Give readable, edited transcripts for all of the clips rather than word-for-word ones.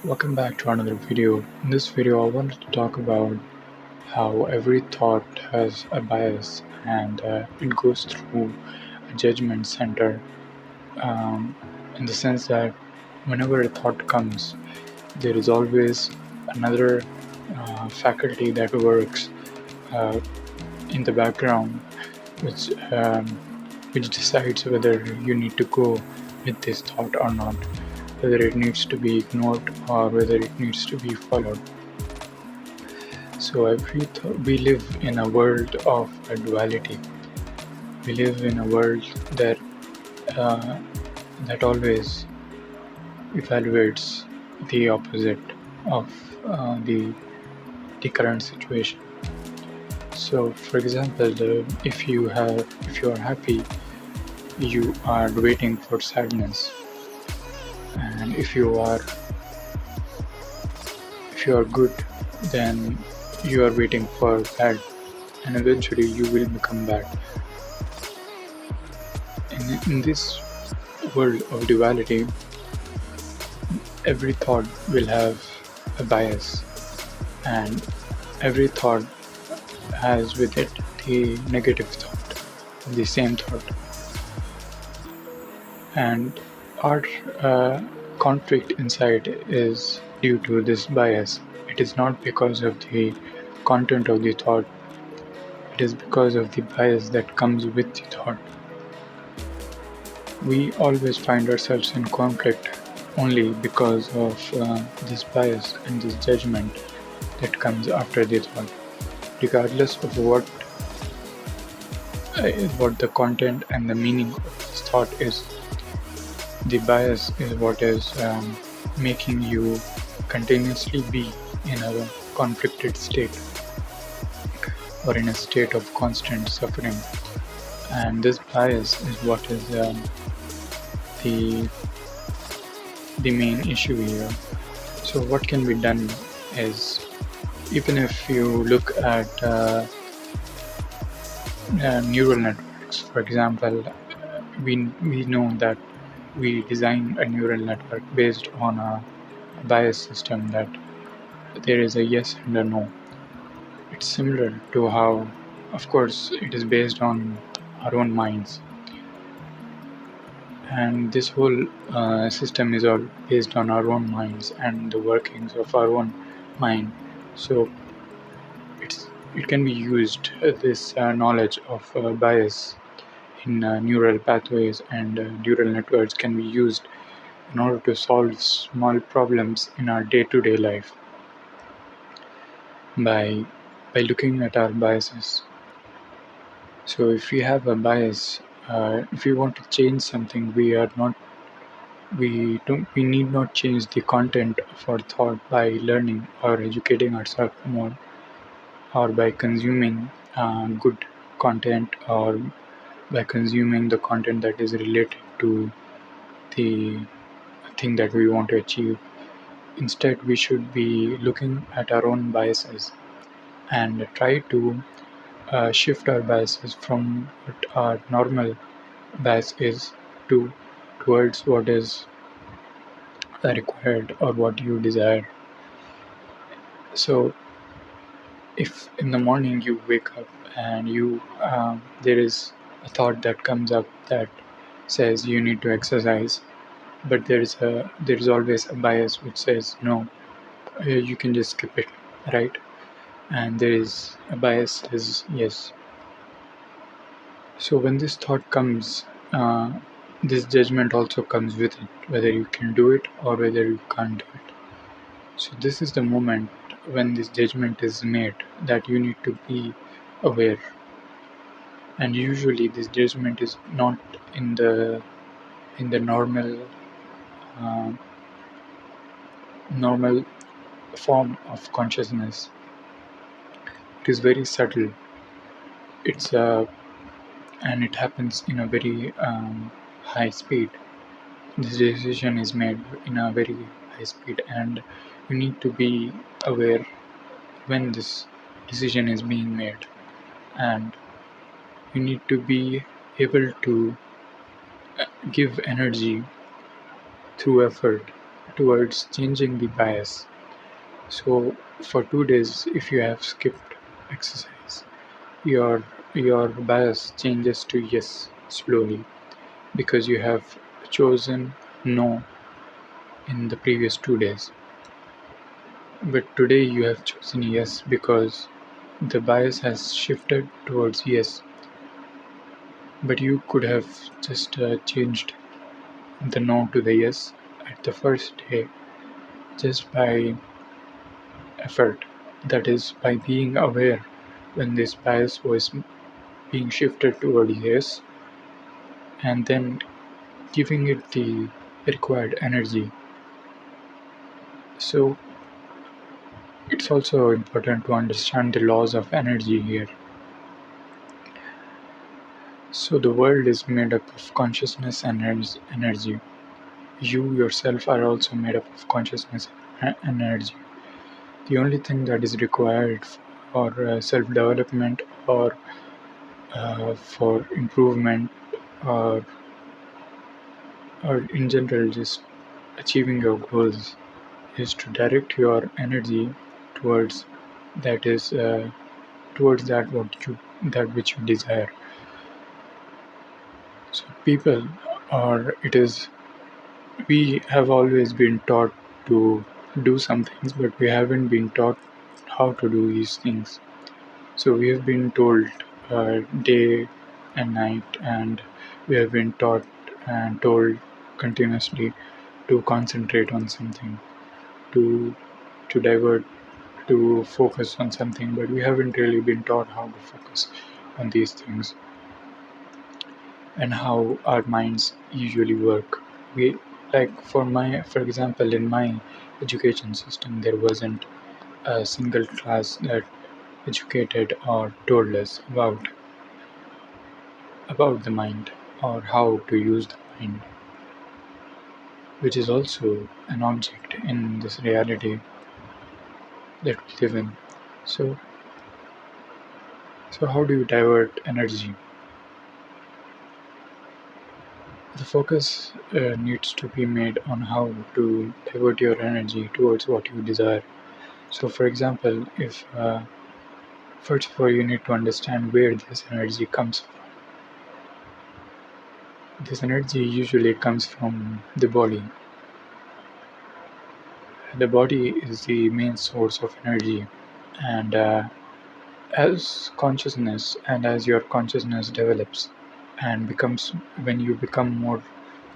Welcome back to another video. In this video, I wanted to talk about how every thought has a bias and it goes through a judgment center um, in the sense that whenever a thought comes, there is always another faculty that works uh, in the background which, um, which decides whether you need to go with this thought or not, whether it needs to be ignored or whether it needs to be followed. So we live in a world of duality. We live in a world that uh, that always evaluates the opposite of the current situation. So, for example, if you are happy, you are waiting for sadness, and if you are good, then you are waiting for bad, and eventually you will become bad. In this world of duality, every thought will have a bias, and every thought has with it the negative thought, the same thought. And our conflict inside is due to this bias. It is not because of the content of the thought, it is because of the bias that comes with the thought. We always find ourselves in conflict only because of this bias and this judgment that comes after the thought. Regardless of what the content and the meaning of this thought is, the bias is what is making you continuously be in a conflicted state or in a state of constant suffering. And this bias is what is the the main issue here. So what can be done is, even if you look at neural networks, for example, we know that we design a neural network based on a bias system that there is a yes and a no. It's similar to how, of course, it is based on our own minds, and this whole system is all based on our own minds and the workings of our own mind. So it can be used, this knowledge of bias in neural pathways and neural networks can be used in order to solve small problems in our day-to-day life by looking at our biases. So if we have a bias, if we want to change something, we need not change the content of our thought by learning or educating ourselves more, or by consuming good content, or by consuming the content that is related to the thing that we want to achieve. Instead, we should be looking at our own biases and try to shift our biases from what our normal bias is to towards what is required or what you desire. So, if in the morning you wake up and there is a thought that comes up that says you need to exercise, but there is always a bias which says no, you can just skip it, right? And there is a bias that says yes. So when this thought comes, this judgment also comes with it, whether you can do it or whether you can't do it. So this is the moment when this judgment is made, that you need to be aware. And usually this judgment is not in the uh, normal form of consciousness. It is very subtle. It's and it happens in a very high speed. This decision is made in a very high speed, and you need to be aware when this decision is being made, and you need to be able to give energy through effort towards changing the bias. So for 2 days, if you have skipped exercise, your your bias changes to yes slowly because you have chosen no in the previous 2 days. But today you have chosen yes because the bias has shifted towards yes. But you could have just changed the no to the yes at the first day just by effort. That is, by being aware when this bias was being shifted toward yes and then giving it the required energy. So it's also important to understand the laws of energy here. So the world is made up of consciousness and energy. You yourself are also made up of consciousness and energy. The only thing that is required for self-development or for improvement or in general just achieving your goals is to direct your energy towards that is towards that which you desire. So people, or it is, we have always been taught to do some things, but we haven't been taught how to do these things. So we have been told day and night, and we have been taught and told continuously to concentrate on something, to divert, to focus on something, but we haven't really been taught how to focus on these things and how our minds usually work. We like for example, in my education system, there wasn't a single class that educated or told us about the mind or how to use the mind, which is also an object in this reality that we live in. So, how do you divert energy? The focus needs to be made on how to divert your energy towards what you desire. So, for example, if first of all you need to understand where this energy comes from. This energy usually comes from the body. The body is the main source of energy, and as consciousness and as your consciousness develops and becomes, when you become more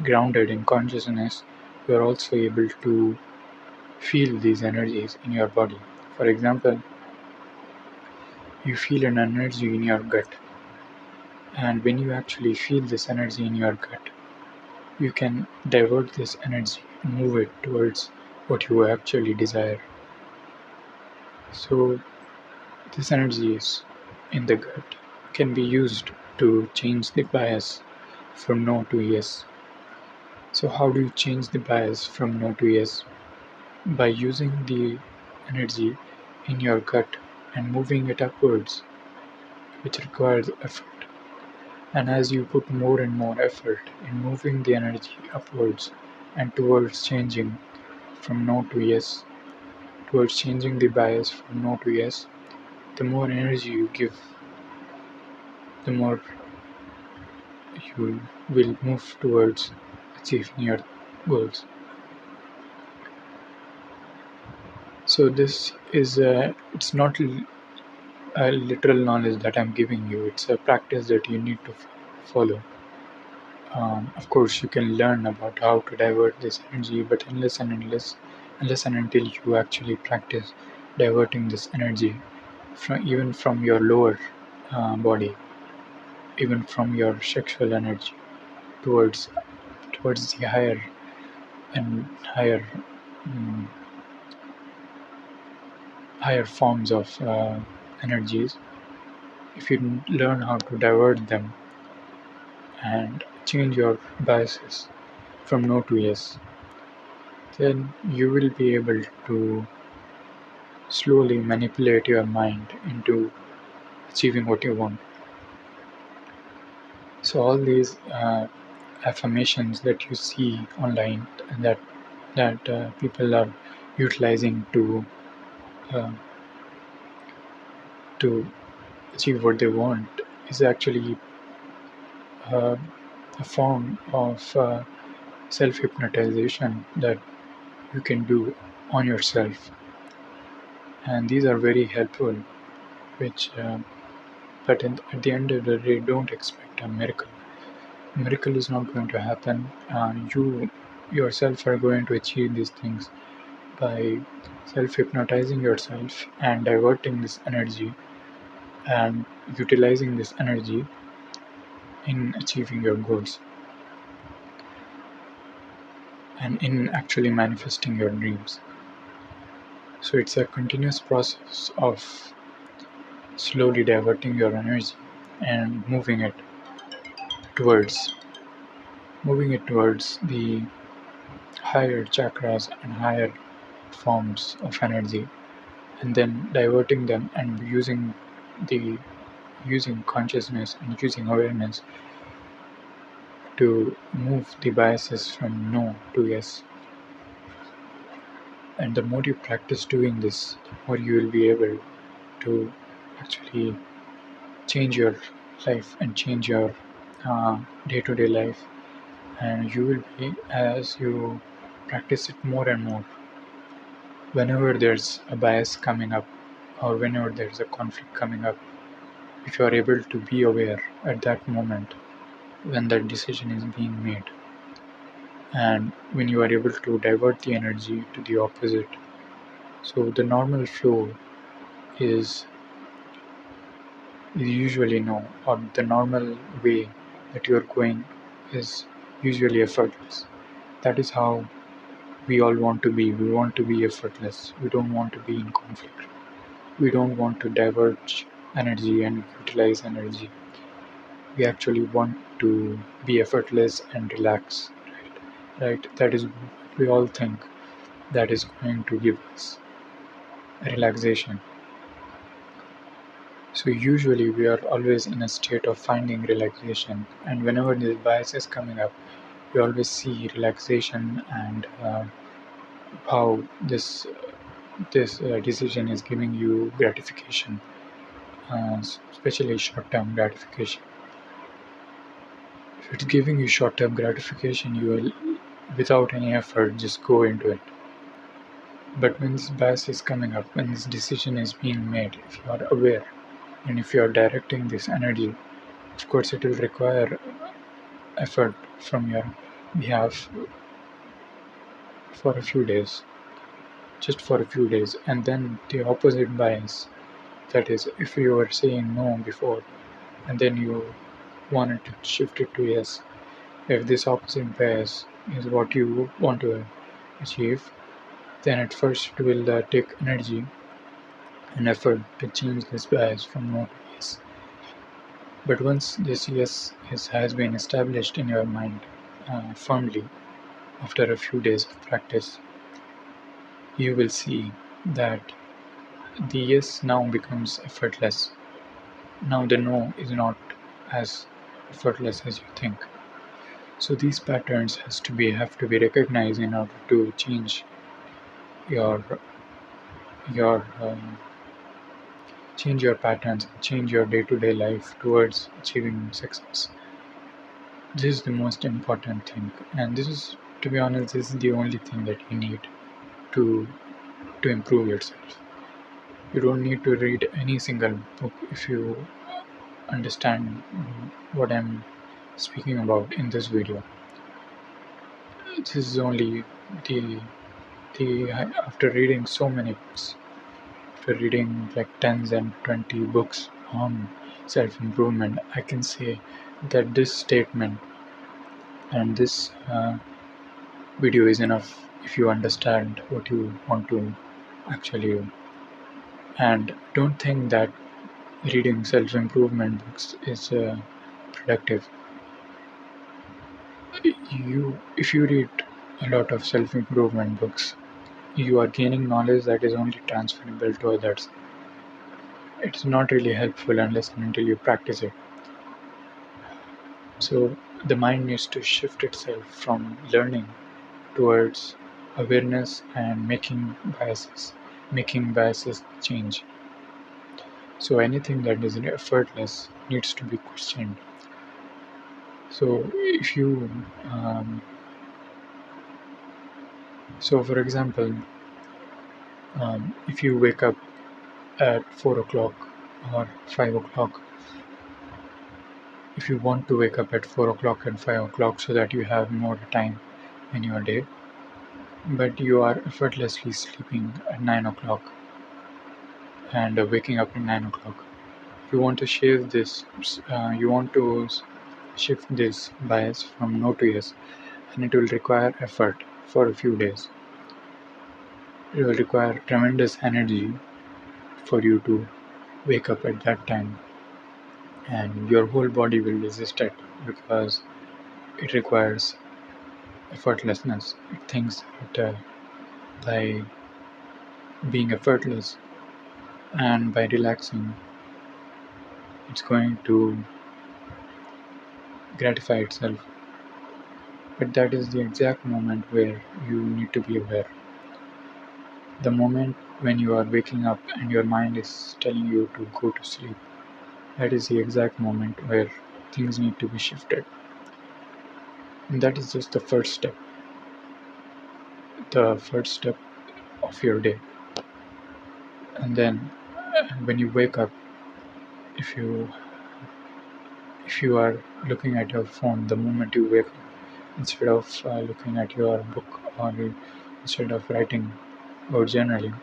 grounded in consciousness, you are also able to feel these energies in your body. For example, you feel an energy in your gut, and when you actually feel this energy in your gut, you can divert this energy and move it towards what you actually desire. So this energy is in the gut can be used to change the bias from no to yes. So how do you change the bias from no to yes? By using the energy in your gut and moving it upwards, which requires effort. And as you put more and more effort in moving the energy upwards and towards changing from no to yes, towards changing the bias from no to yes, the more energy you give, the more you will move towards achieving your goals. So this is it's not a literal knowledge that I'm giving you. It's a practice that you need to follow. Of course, you can learn about how to divert this energy, but unless and until you actually practice diverting this energy from even from your lower body, even from your sexual energy towards the higher and mm, higher forms of energies, if you learn how to divert them and change your biases from no to yes, then you will be able to slowly manipulate your mind into achieving what you want. So all these affirmations that you see online and that that people are utilizing uh, to achieve what they want is actually uh, a form of self hypnotization that you can do on yourself, and these are very helpful. Which, but at the end of the day, don't expect a miracle. Miracle is not going to happen. You yourself are going to achieve these things by self hypnotizing yourself and diverting this energy and utilizing this energy in achieving your goals and in actually manifesting your dreams. So it's a continuous process of slowly diverting your energy and towards moving it towards the higher chakras and higher forms of energy, and then diverting them and the using consciousness and using awareness to move the biases from no to yes. And the more you practice doing this, the more you will be able to actually change your life and change your day-to-day life. And you will be, as you practice it more and more, whenever there's a bias coming up or whenever there's a conflict coming up, if you are able to be aware at that moment when that decision is being made, and when you are able to divert the energy to the opposite, so the normal flow is usually no, or the normal way that you are going is usually effortless. That is how we all want to be. We want to be effortless. We don't want to be in conflict. We don't want to diverge energy and utilize energy. We actually want to be effortless and relax. Right? That is what we all think that is going to give us relaxation. So usually we are always in a state of finding relaxation, and whenever this bias is coming up, we always see relaxation and how this decision is giving you gratification, especially short-term gratification. If it's giving you short-term gratification, you will, without any effort, just go into it. But when this bias is coming up, when this decision is being made, if you are aware and if you are directing this energy, of course, it will require effort from your behalf for a few days, just for a few days, and then the opposite bias. That is, if you were saying no before and then you wanted to shift it to yes, if this opposite bias is what you want to achieve, then at first it will take energy and effort to change this bias from no to yes. But once this yes has been established in your mind firmly after a few days of practice, you will see that the yes now becomes effortless. Now the no is not as effortless as you think. So these patterns have to be recognized in order to your your change your patterns, change your day-to-day life towards achieving success. This is the most important thing, and this is, to be honest, this is the only thing that you need to improve yourself. You don't need to read any single book if you understand what I'm speaking about in this video. This is only the after reading so many books, after reading like tens and 20 books on self-improvement, I can say that this statement and this video is enough if you understand what you want to actually do. And don't think that reading self-improvement books is productive. If you read a lot of self-improvement books, you are gaining knowledge that is only transferable to others. It's not really helpful unless and until you practice it. So the mind needs to shift itself from learning towards awareness and making biases change. So anything that is effortless needs to be questioned. So if you, um, so for example, if you wake up at 4 o'clock or 5 o'clock, if you want to wake up at 4 o'clock and 5 o'clock so that you have more time in your day, but you are effortlessly sleeping at 9 o'clock and waking up at 9 o'clock. You want to shift this bias from no to yes, and it will require effort for a few days. It will require tremendous energy for you to wake up at that time, and your whole body will resist it because it requires effortlessness. It thinks that by being effortless and by relaxing, it's going to gratify itself. But that is the exact moment where you need to be aware. The moment when you are waking up and your mind is telling you to go to sleep, that is the exact moment where things need to be shifted. And that is just the first step of your day. And then when you wake up, if you if you are looking at your phone the moment you wake up, instead of looking at your book, or instead of writing or journaling,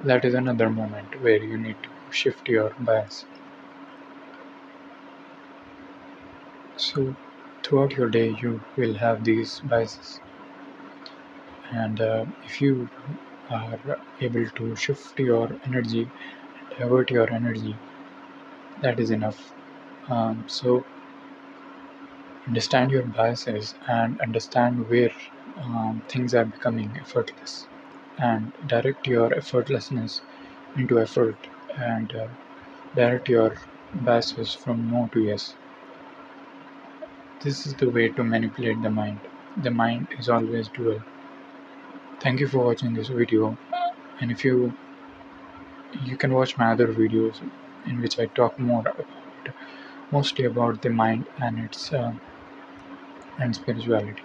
that is another moment where you need to shift your bias. So throughout your day you will have these biases, and if you are able to shift your energy, divert your energy, that is enough. So understand your biases and understand where things are becoming effortless, and direct your effortlessness into effort, and direct your biases from no to yes. This is the way to manipulate the mind. The mind is always dual. Thank you for watching this video, and if you can watch my other videos in which I talk more about, mostly about the mind and its and spirituality.